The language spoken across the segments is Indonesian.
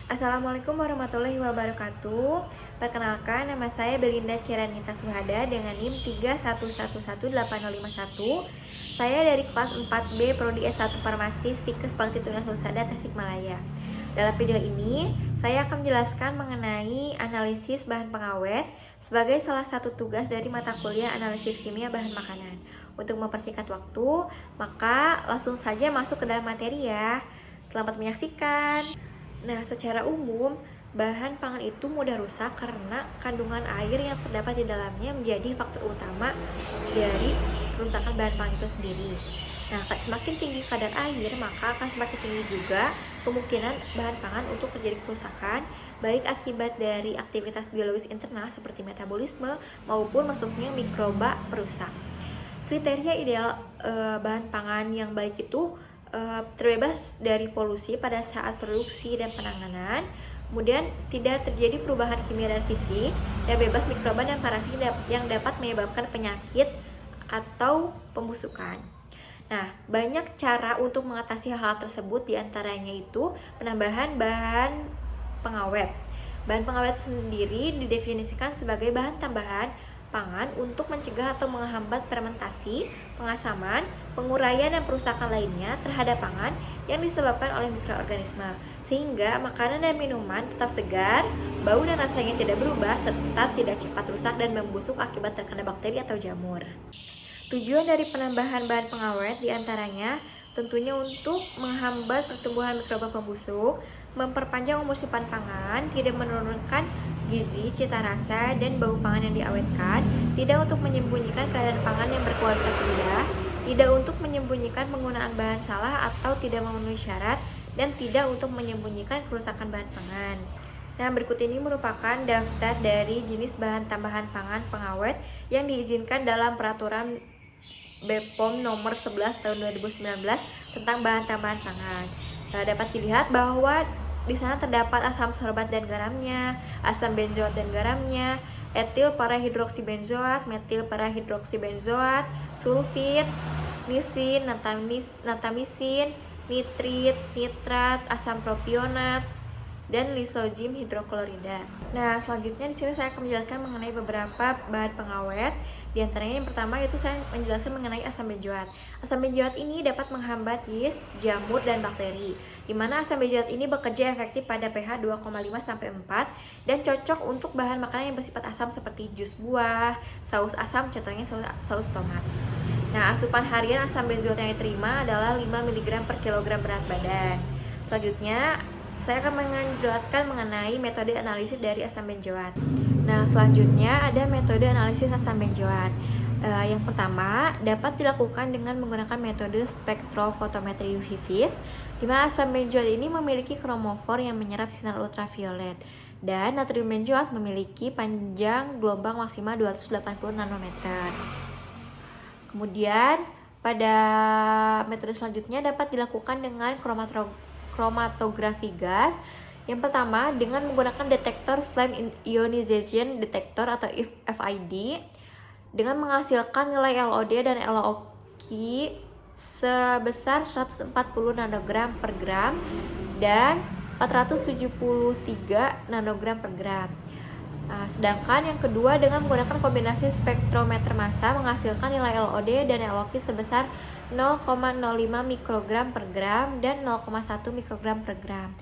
Assalamualaikum warahmatullahi wabarakatuh. Perkenalkan, nama saya Belinda Ciranita Suhada dengan NIM 311185051. Saya dari kelas 4B Prodi S1 Farmasi Stikes Bangkitunas Husada Tasikmalaya. Dalam video ini, saya akan menjelaskan mengenai analisis bahan pengawet sebagai salah satu tugas dari mata kuliah analisis kimia bahan makanan. Untuk mempersingkat waktu, maka langsung saja masuk ke dalam materi ya. Selamat menyaksikan. Nah, secara umum, bahan pangan itu mudah rusak karena kandungan air yang terdapat di dalamnya menjadi faktor utama dari kerusakan bahan pangan itu sendiri. Nah, semakin tinggi kadar air, maka akan semakin tinggi juga kemungkinan bahan pangan untuk terjadi kerusakan, baik akibat dari aktivitas biologis internal seperti metabolisme maupun masuknya mikroba perusak. Kriteria ideal bahan pangan yang baik itu terbebas dari polusi pada saat produksi dan penanganan, kemudian tidak terjadi perubahan kimia dan fisik, dan bebas mikroba dan parasit yang dapat menyebabkan penyakit atau pembusukan. Nah, banyak cara untuk mengatasi hal-hal tersebut, diantaranya itu penambahan bahan pengawet. Bahan pengawet sendiri didefinisikan sebagai bahan tambahan pangan untuk mencegah atau menghambat fermentasi, pengasaman, penguraian dan perusakan lainnya terhadap pangan yang disebabkan oleh mikroorganisme, sehingga makanan dan minuman tetap segar, bau dan rasanya tidak berubah, serta tidak cepat rusak dan membusuk akibat terkena bakteri atau jamur. Tujuan dari penambahan bahan pengawet diantaranya tentunya untuk menghambat pertumbuhan mikroba pembusuk, memperpanjang umur simpan pangan, tidak menurunkan gizi, cita rasa, dan bau pangan yang diawetkan, tidak untuk menyembunyikan keadaan pangan yang berkualitas rendah, tidak untuk menyembunyikan penggunaan bahan salah atau tidak memenuhi syarat, dan tidak untuk menyembunyikan kerusakan bahan pangan. Nah, berikut ini merupakan daftar dari jenis bahan tambahan pangan pengawet yang diizinkan dalam peraturan BPOM nomor 11 tahun 2019 tentang bahan tambahan pangan. Dapat dilihat bahwa di sana terdapat asam sorbat dan garamnya, asam benzoat dan garamnya, etil parahidroksibenzoat, metil parahidroksibenzoat, sulfit, nisin, natamisin, nitrit, nitrat, asam propionat, dan lisozim hidroklorida. Nah, selanjutnya di sini saya akan menjelaskan mengenai beberapa bahan pengawet. Di antaranya yang pertama itu saya menjelaskan mengenai asam benzoat. Asam benzoat ini dapat menghambat yeast, jamur, dan bakteri. Di mana asam benzoat ini bekerja efektif pada pH 2,5 sampai 4 dan cocok untuk bahan makanan yang bersifat asam seperti jus buah, saus asam, contohnya saus tomat. Nah, asupan harian asam benzoat yang diterima adalah 5 mg per kilogram berat badan. Selanjutnya, saya akan menjelaskan mengenai metode analisis dari asam benzoat. Nah, selanjutnya ada metode analisis asam benzoat. Yang pertama, dapat dilakukan dengan menggunakan metode spektrofotometri UV vis, di mana asam benzoat ini memiliki kromofor yang menyerap sinar ultraviolet, dan natrium benzoat memiliki panjang gelombang maksimal 280 nanometer. Kemudian, pada metode selanjutnya dapat dilakukan dengan kromatografi gas. Yang pertama, dengan menggunakan detektor flame ionization detector atau FID dengan menghasilkan nilai LOD dan LOQ sebesar 140 nanogram per gram dan 473 nanogram per gram. Nah, sedangkan yang kedua dengan menggunakan kombinasi spektrometer massa menghasilkan nilai LOD dan LOQ sebesar 0,05 mikrogram per gram dan 0,1 mikrogram per gram.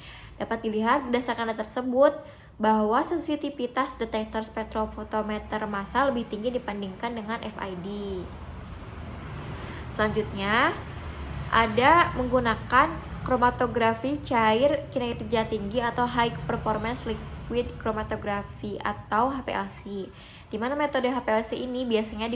Dapat dilihat berdasarkan data tersebut bahwa sensitivitas detektor spektrofotometer massa lebih tinggi dibandingkan dengan FID. Selanjutnya, ada menggunakan kromatografi cair kinerja tinggi atau high performance liquid chromatography atau HPLC, di mana metode HPLC ini biasanya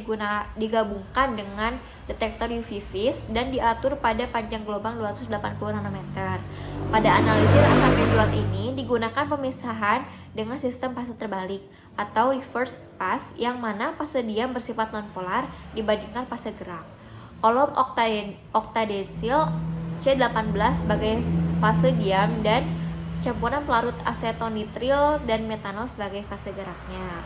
digabungkan dengan detektor UV vis dan diatur pada panjang gelombang 280 nanometer. Pada analisis asam benzoat ini digunakan pemisahan dengan sistem fase terbalik atau reverse pass, yang mana fase diam bersifat nonpolar dibandingkan fase gerak. Kolom oktadesil C18 sebagai fase diam dan campuran pelarut asetonitril dan metanol sebagai fase geraknya.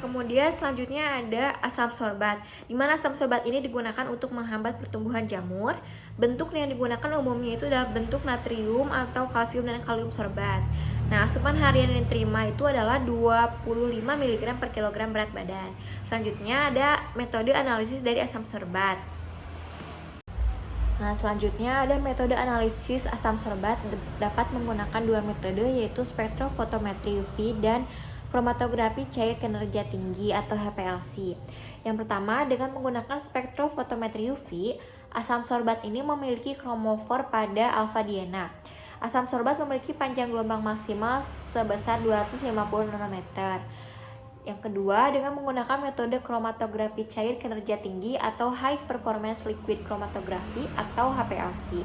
Kemudian selanjutnya ada asam sorbat, di mana asam sorbat ini digunakan untuk menghambat pertumbuhan jamur, Bentuk yang digunakan umumnya itu adalah bentuk natrium atau kalsium dan kalium sorbat. Nah, asupan harian yang diterima itu adalah 25 mg per kilogram berat badan. Selanjutnya ada metode analisis dari asam sorbat. Nah, selanjutnya ada metode analisis asam sorbat dapat menggunakan dua metode, yaitu spektrofotometri UV dan kromatografi cair kinerja tinggi atau HPLC. Yang pertama, dengan menggunakan spektrofotometri UV, asam sorbat ini memiliki kromofor pada alfa Diana. Asam sorbat memiliki panjang gelombang maksimal sebesar 250 nanometer. Yang kedua, dengan menggunakan metode kromatografi cair kinerja tinggi atau High Performance Liquid Chromatography atau HPLC.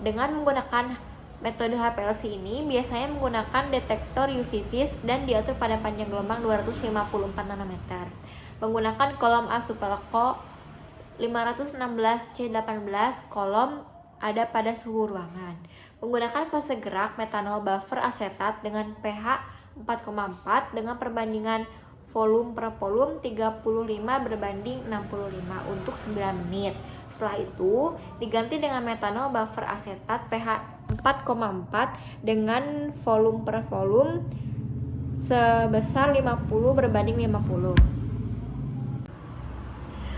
Dengan menggunakan metode HPLC ini biasanya menggunakan detektor UV vis dan diatur pada panjang gelombang 254 nanometer. Menggunakan kolom Asupelco 516C18 kolom ada pada suhu ruangan. Menggunakan fase gerak metanol buffer asetat dengan pH 4,4 dengan perbandingan volume per volume 35 berbanding 65 untuk 9 menit. Setelah itu diganti dengan metanol buffer asetat pH 4,4 dengan volume per volume sebesar 50 berbanding 50.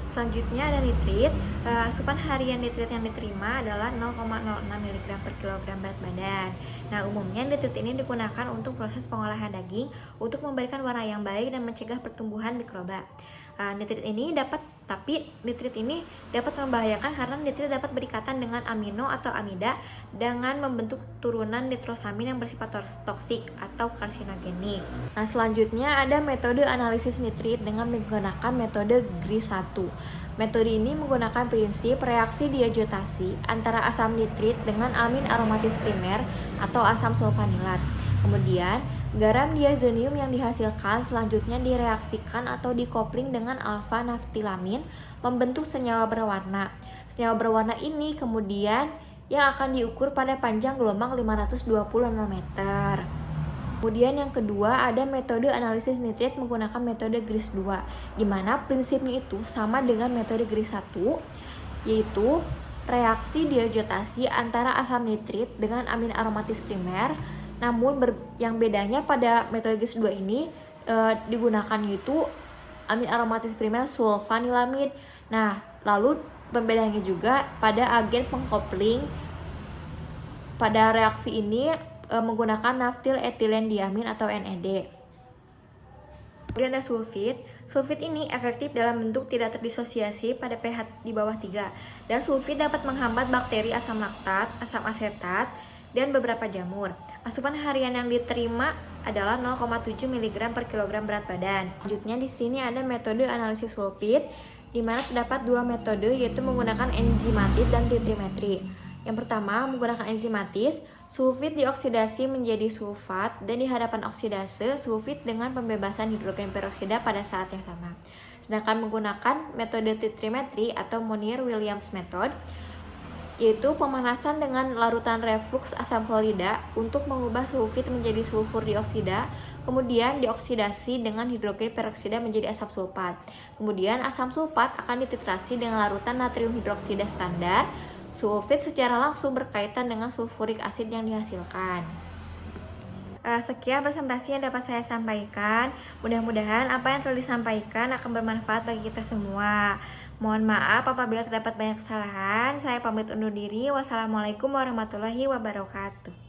Selanjutnya ada nitrit. Asupan harian nitrit yang diterima adalah 0,06 mg per kilogram berat badan. Nah, umumnya nitrit ini digunakan untuk proses pengolahan daging untuk memberikan warna yang baik dan mencegah pertumbuhan mikroba. Nitrit ini dapat membahayakan karena nitrit dapat berikatan dengan amino atau amida dengan membentuk turunan nitrosamin yang bersifat toksik atau karsinogenik. Nah, selanjutnya ada metode analisis nitrit dengan menggunakan metode GRIS-1. Metode ini menggunakan prinsip reaksi diazotasi antara asam nitrit dengan amin aromatis primer atau asam sulfanilat. Kemudian, garam diazonium yang dihasilkan selanjutnya direaksikan atau dikopling dengan alfa-naftilamin membentuk senyawa berwarna. Senyawa berwarna ini kemudian yang akan diukur pada panjang gelombang 520 nanometer. Kemudian yang kedua ada metode analisis nitrit menggunakan metode GRIS-2, di mana prinsipnya itu sama dengan metode GRIS-1, yaitu reaksi diazotasi antara asam nitrit dengan amin aromatis primer. Namun yang bedanya pada metode GRIS-2 ini digunakan itu amin aromatis primer sulfanilamid. Nah, lalu pembedaannya juga pada agen pengkopling. Pada reaksi ini menggunakan naftil etilen diamin atau NED. Kemudian ada sulfit. Sulfit ini efektif dalam bentuk tidak terdisosiasi pada pH di bawah 3. Dan sulfit dapat menghambat bakteri asam laktat, asam asetat, dan beberapa jamur. Asupan harian yang diterima adalah 0,7 mg per kilogram berat badan. Selanjutnya di sini ada metode analisis sulfit, di mana terdapat dua metode, yaitu menggunakan enzimatis dan titrimetri. Yang pertama, menggunakan enzimatis, sulfit dioksidasi menjadi sulfat dan di hadapan oksidase sulfit dengan pembebasan hidrogen peroksida pada saat yang sama. Sedangkan menggunakan metode titrimetri atau Monier-Williams method, yaitu pemanasan dengan larutan reflux asam klorida untuk mengubah sulfit menjadi sulfur dioksida, kemudian dioksidasi dengan hidrogen peroksida menjadi asam sulfat. Kemudian asam sulfat akan dititrasi dengan larutan natrium hidroksida standar. Sulfit secara langsung berkaitan dengan sulfurik asid yang dihasilkan. Sekian presentasi yang dapat saya sampaikan. Mudah-mudahan apa yang telah disampaikan akan bermanfaat bagi kita semua. Mohon maaf apabila terdapat banyak kesalahan. Saya pamit undur diri. Wassalamualaikum warahmatullahi wabarakatuh.